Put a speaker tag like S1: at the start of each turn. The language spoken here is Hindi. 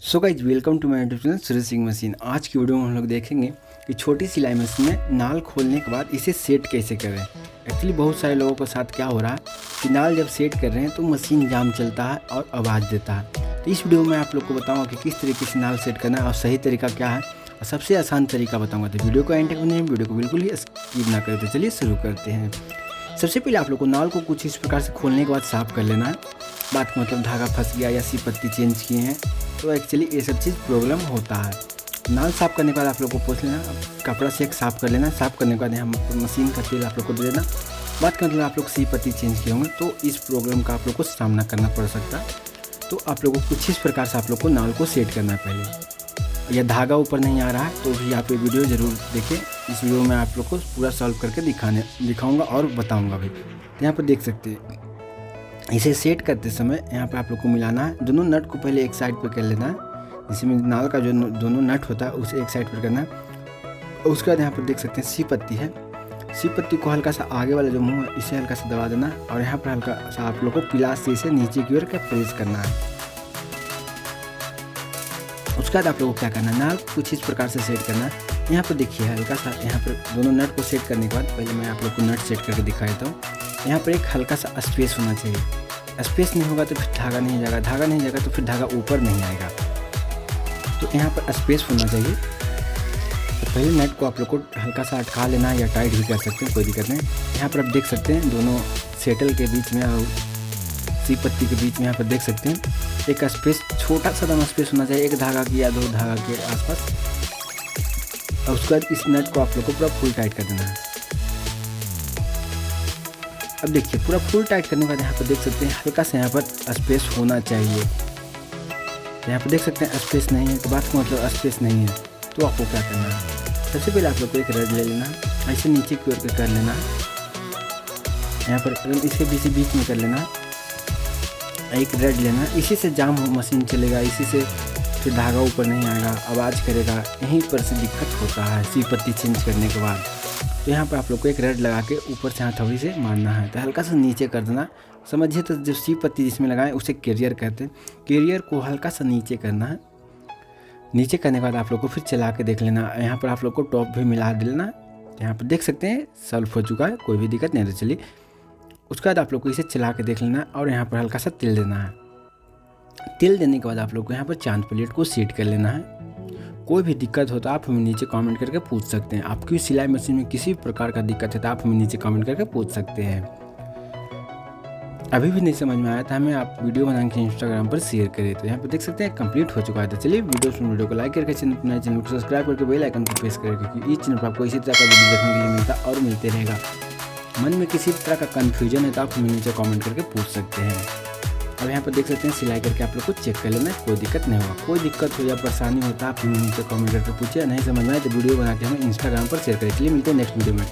S1: So guys welcome to my YouTube channel Suresh Singh machine. आज की वीडियो में हम लोग देखेंगे कि छोटी सिलाई मशीन में नाल खोलने के बाद इसे सेट कैसे करें। एक्चुअली बहुत सारे लोगों के साथ क्या हो रहा है कि नाल जब सेट कर रहे हैं तो मशीन जाम चलता है और आवाज़ देता है। तो इस वीडियो में आप लोग को बताऊँगा कि किस तरीके से नाल सेट करना है और सही तरीका क्या है और सबसे आसान तरीका बताऊँगा। तो वीडियो को एंड तक बने, वीडियो को बिल्कुल ही स्किप ना करें। तो चलिए शुरू करते हैं। सबसे पहले आप लोग को नाल को कुछ इस प्रकार से खोलने के बाद साफ़ कर लेना है। बात का मतलब धागा फंस गया या सी पत्ती चेंज किए हैं तो एक्चुअली ये सब चीज़ प्रॉब्लम होता है। नाल साफ़ करने के बाद आप लोग को पोंछ लेना, कपड़ा से एक साफ़ कर लेना। साफ़ करने के बाद यहाँ मशीन का तेल आप लोग को दे देना। बात का मतलब आप लोग सी पत्ती चेंज किए होंगे तो इस प्रॉब्लम का आप लोग को सामना करना पड़ सकता है। तो आप लोगों को कुछ इस प्रकार से आप लोग को नाल को सेट करना है। पहले यह धागा ऊपर नहीं आ रहा है तो भी आप ये वीडियो ज़रूर देखें। इस वीडियो में आप लोग को पूरा सॉल्व करके दिखाऊँगा और बताऊँगा भी। तो यहाँ पर देख सकते हैं इसे सेट करते समय यहाँ पे आप लोग को मिलाना है। दोनों नट को पहले एक साइड पे कर लेना है, जिसमें नाल का जो दोनों नट होता है उसे एक साइड पर करना है। उसके बाद यहाँ पर देख सकते हैं सी पत्ती है। सी पत्ती को हल्का सा आगे वाला जो मुंह है इसे हल्का सा दबा देना है और यहाँ पर हल्का सा आप लोग को पिलास से इसे नीचे की ओर प्रेस करना है। उसके बाद आप लोग को क्या करना है, नाल कुछ इस प्रकार से सेट करना है। यहाँ पर देखिए हल्का सा यहाँ पर दोनों नट को सेट करने के बाद पहले मैं आप लोग को नट सेट करके दिखा देता हूँ। यहाँ पर एक हल्का सा स्पेस होना चाहिए। स्पेस नहीं होगा तो फिर धागा नहीं जाएगा, धागा नहीं जाएगा तो फिर धागा ऊपर नहीं आएगा। तो यहाँ पर स्पेस होना चाहिए। तो पहले नट को आप लोग को हल्का सा अटका लेना है या टाइट भी कर सकते हैं, कोई दिक्कत नहीं। यहाँ पर आप देख सकते हैं दोनों सेटल के बीच में और सी पत्ती के बीच में यहाँ पर देख सकते हैं एक स्पेस, छोटा सा दम स्पेस होना चाहिए, एक धागा की या दो धागा के आसपास। और उसके बाद इस नट को आप लोग को पूरा फुल टाइट कर देना है। अब देखिए पूरा फुल टाइट करने के बाद यहाँ पर देख सकते हैं हल्का सा यहाँ पर स्पेस होना चाहिए। यहाँ पर देख सकते हैं स्पेस नहीं है तो बात का मतलब स्पेस नहीं है। तो आपको क्या करना है, सबसे पहले आप लोग को एक रड ले लेना, ऐसे नीचे की ओर कर लेना, यहाँ पर इसके बीच में कर लेना। एक रड लेना, इसी से जाम मशीन चलेगा, इसी से फिर धागा ऊपर नहीं आएगा, आवाज़ करेगा। यहीं पर से दिक्कत होता है सी पत्ती चेंज करने के बाद। तो यहाँ पर आप लोग को एक रड लगा के ऊपर से हथौड़ी से मारना है, तो हल्का सा नीचे कर देना। समझिए तो जो सी पत्ती जिसमें लगाएं उसे कैरियर कहते हैं। कैरियर को हल्का सा नीचे करना है। नीचे करने के बाद आप लोग को फिर चला के देख लेना। यहाँ पर आप लोग को टॉप भी मिला देना। यहाँ पर देख सकते हैं सॉल्व हो चुका है, कोई भी दिक्कत नहीं है। तो चलिए उसके बाद आप लोग को इसे चला के देख लेना और यहाँ पर हल्का सा तेल देना है। तेल देने के बाद आप लोग को यहाँ पर चांद प्लेट को सेट कर लेना है। कोई भी दिक्कत हो तो आप हमें नीचे कमेंट करके पूछ सकते हैं। आपकी सिलाई मशीन में किसी प्रकार का दिक्कत है तो आप हमें नीचे कमेंट करके पूछ सकते हैं। अभी भी नहीं समझ में आया था हमें आप वीडियो बना के इंस्टाग्राम पर शेयर करें। तो यहाँ पर देख सकते हैं कंप्लीट हो चुका है। तो चलिए वीडियो को लाइक करके चैनल को सब्सक्राइब करके बेल आइकन को प्रेस करें, क्योंकि इस चैनल पर आपको इसी तरह का वीडियो देखने के लिए मिलता और मिलते रहेगा। मन में किसी तरह का कन्फ्यूजन है तो आप हमें नीचे कमेंट करके पूछ सकते हैं। अब यहाँ पर देख सकते हैं सिलाई करके आप लोग को चेक कर लेना, कोई दिक्कत नहीं होगा। कोई दिक्कत हो या परेशानी होता है आप हमें नीचे कमेंट करके पूछिए। नहीं समझ में आए तो वीडियो बना के हमें इंस्टाग्राम पर शेयर करें। चलिए मिलते हैं नेक्स्ट वीडियो में।